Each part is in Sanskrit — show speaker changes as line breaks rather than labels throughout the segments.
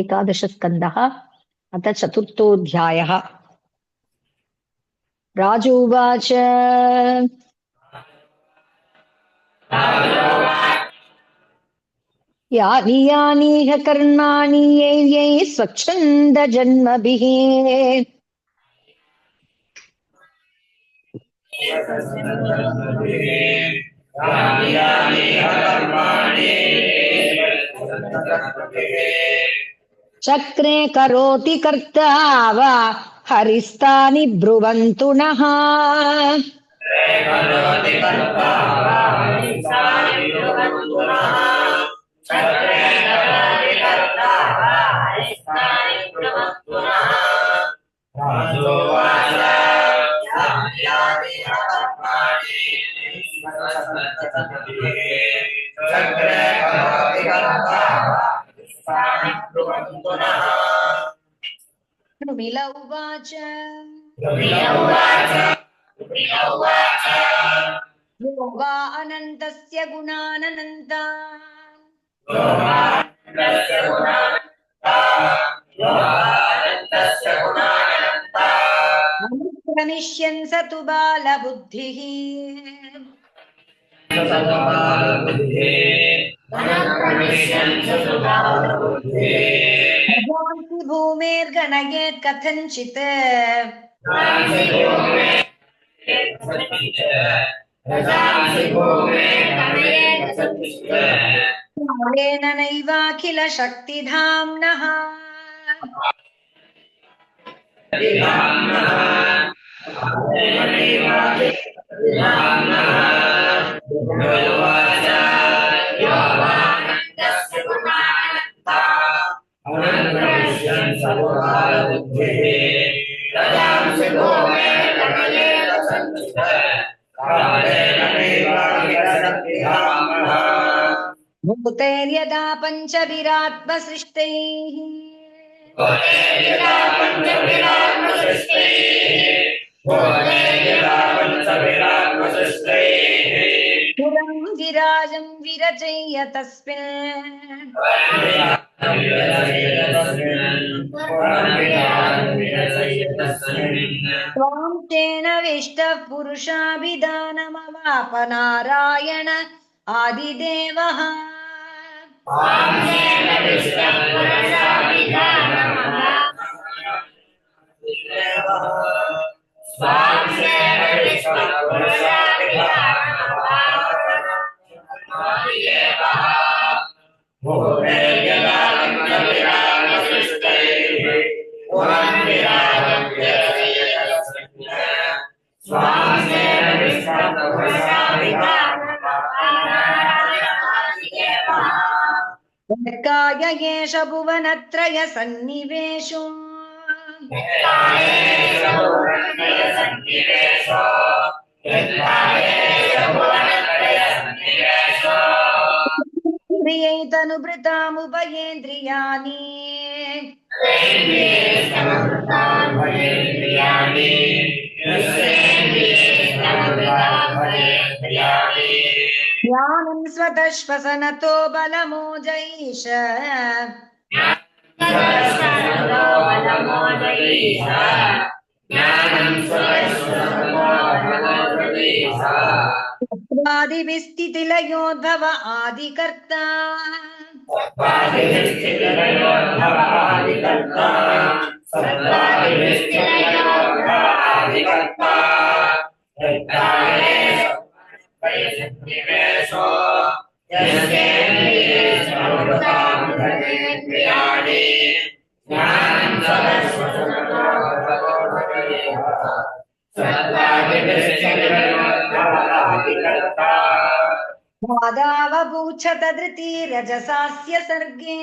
एकादशस्कन्धः अथ चतुर्थोऽध्यायः। राजोवाच यानि यानीह कर्माणि यैः स्वच्छन्दजन्मभिः चक्रे करोति कर्ता वा हरिस्तानि ब्रुवन्तु नः। द्रुमिल उवाच योगा अनन्तस्य गुणानन्ता अनुक्रमिष्यन् स तु बालबुद्धिः भवांसि भूमेर्गणयेत् कथञ्चित् कालेन नैवाखिल शक्तिधाम्नः भूतैर्यदा पञ्चभिरात्मसृष्टैः पुरं विराजं विरचय्य तस्मिन् त्वां तेन विष्टः पुरुषाभिधानमवाप नारायण आदिदेवः। यत्काय एष भुवनत्रय सन्निवेशो इन्द्रियैतनुभृतामुभयेन्द्रियाणि ज्ञानं स्वतः श्वसनतो बलमोजैष आदिविस्थितिलयोद्भव आदिकर्ता मादावभूषत धृति रजसास्य सर्गे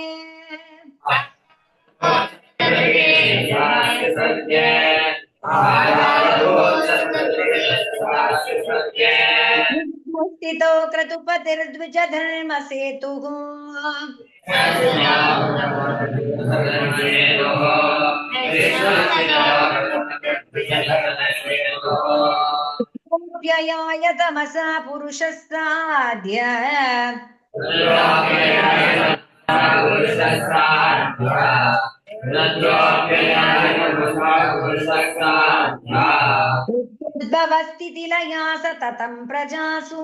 स्थितो क्रतुपतिर्द्विज धर्म सेतुः व्ययाय तमसा पुरुषस्ताद्य उद्भवस्थितिलया सततं प्रजासु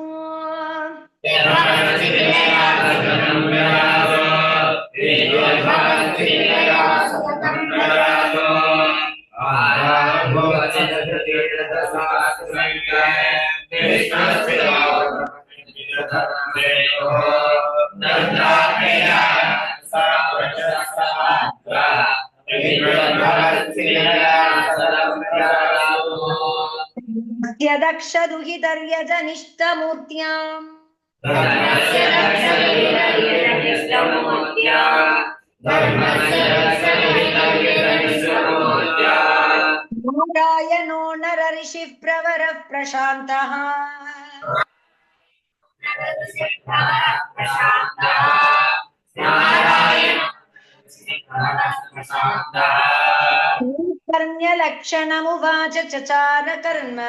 दक्षदुहितर्यजनिष्ठमूर्त्याम् नारायणो नरऋषिः प्रवरः प्रशान्तः कर्ण्यलक्षणमुवाच चचार कर्म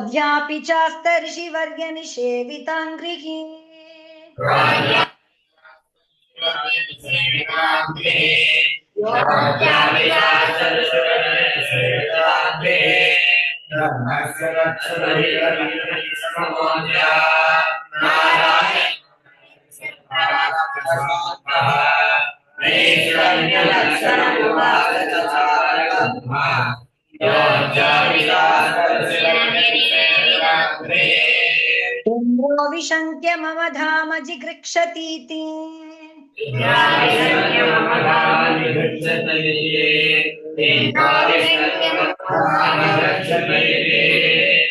अद्यापि चास्तर्षिवर्य निषेविताङ्घ्रिः इन्द्रो विशङ्क्य मम धाम जिगृक्षतीति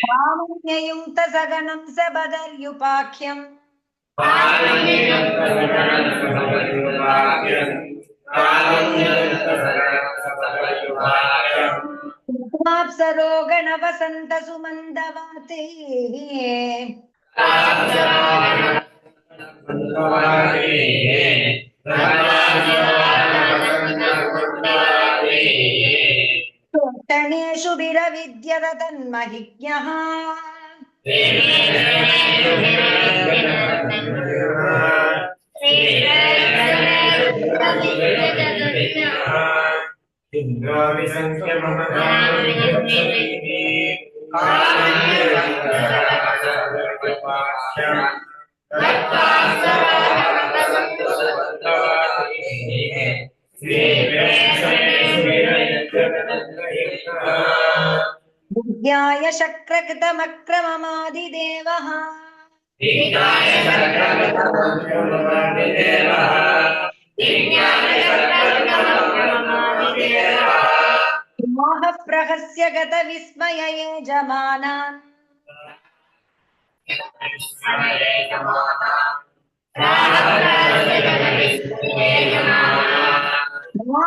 कामन्ययुङ्क्त सगनं सबदर्युपाख्यम् अप्सरो गणवसन्त सुमन्दवाते तोषणेषु विरविद्यत तन्महिज्ञः बुद्ध्याय शक्रकृतमक्रममादिदेवः मोहः प्रहस्य गतविस्मय यजमानान्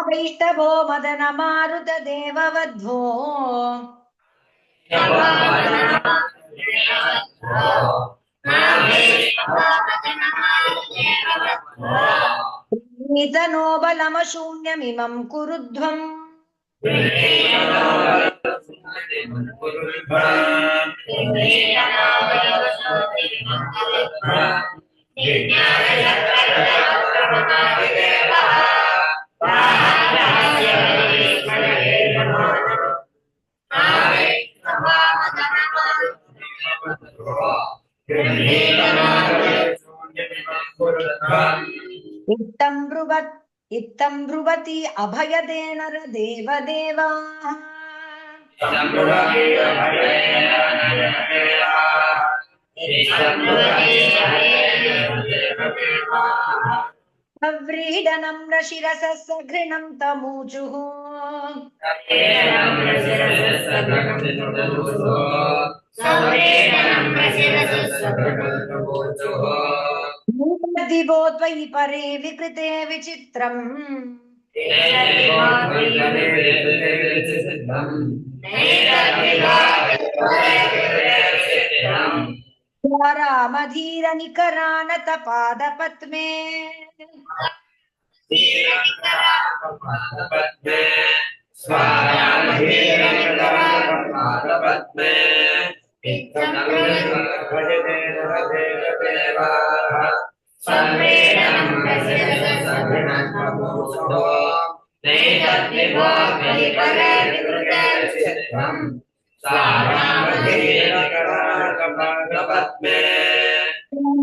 वैष्टभो मदन मारुत देववध्वो नीतनो बलमशून्यमिमं कुरुध्वम् इत्थं ब्रुवति अभयदेन देवदेवा व्रीडनं रशिरसः सघृणं तमूजुः दिवो त्वयि परे विकृते विचित्रम् रामधीर निकरानत पादपद्मे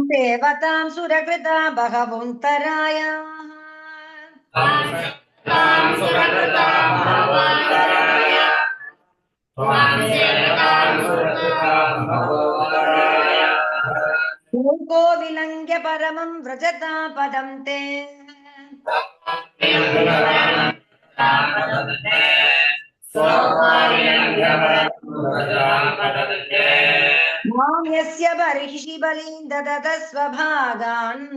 देवतां सुरकृता बहवोऽन्तरायाः लोको विलङ्घ्य परमं व्रजता पदं ते मां यस्य बर्हिषि बलिं ददत स्वभागान्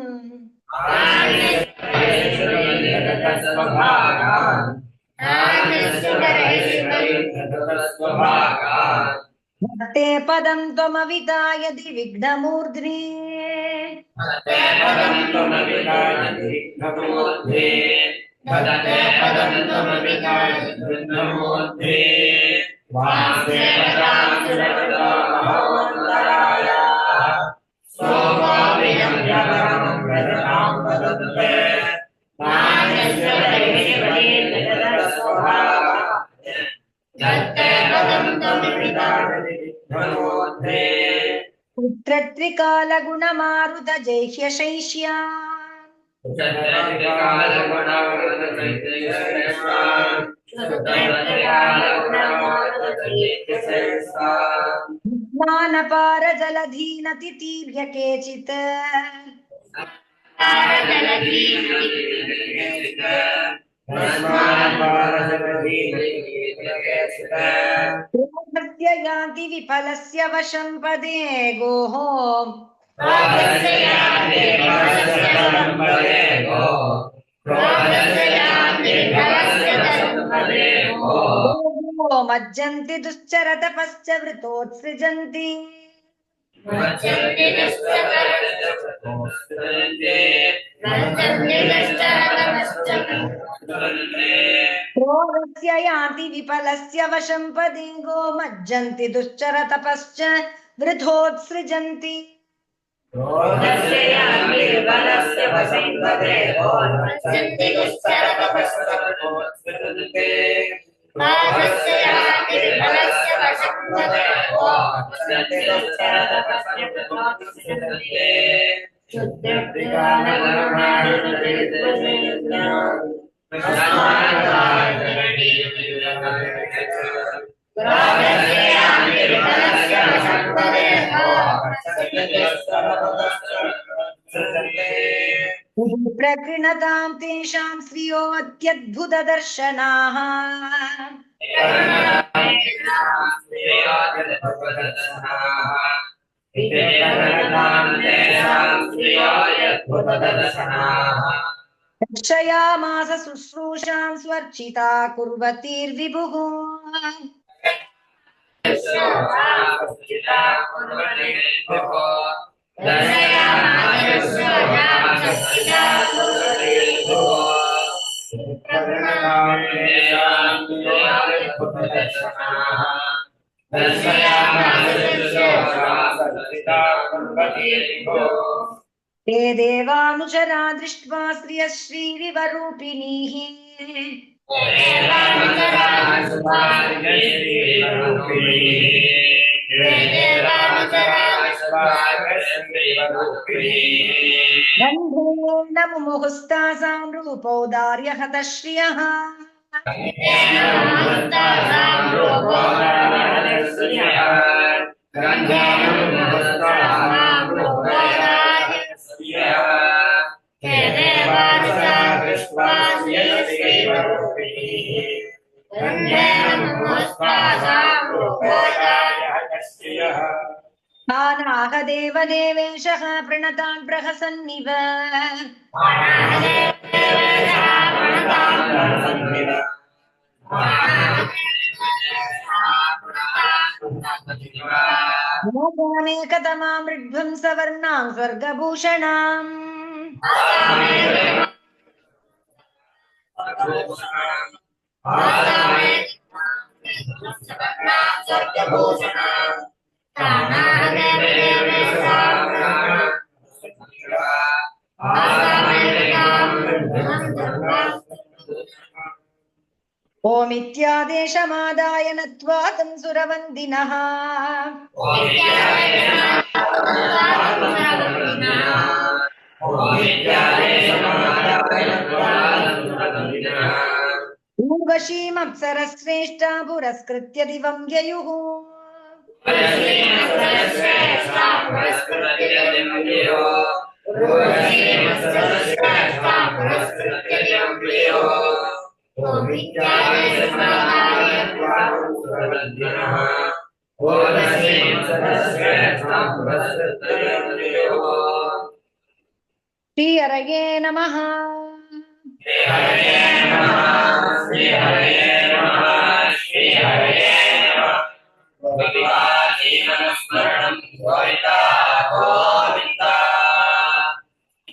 भक्ते पदं त्वमविता यदि विघ्नमूर्ध्नि पुत्रत्रिकालगुणमारुत जैह्य शैष्या स्नानपार जलधीनति तीर्य केचित् क्रोधस्य यान्ति विफलस्य वशं पदे गोः मज्जन्ति दुश्चरतपश्च वृतोत्सृजन्ति क्रोधस्य यान्ति विफलस्य वशं पदे गो मज्जन्ति दुश्चरतपश्च वृथोत्सृजन्ति प्रकृणतां तेषां श्रियो अत्यद्भुतदर्शनाः रक्षयामास शुश्रूषां स्वर्चिता कुर्वतीर्विभुः ते देवानुचरा दृष्ट्वा श्रियः श्रीरिवरूपिणीः गन्धेन मुमुहुस्तासां रूपौदार्यहतः श्रियः देवदेवेशः प्रणतान् प्रहसन्निव मोहानेकतमां मृद्ध्वंसवर्णां स्वर्गभूषणाम् ओमित्यादेशमादाय नत्वा तं सुरवन्दिनः ऊर्वशीमप्सरश्रेष्ठा पुरस्कृत्य दिवं ययुः श्री हरये नमः।
जीवनस्मरणं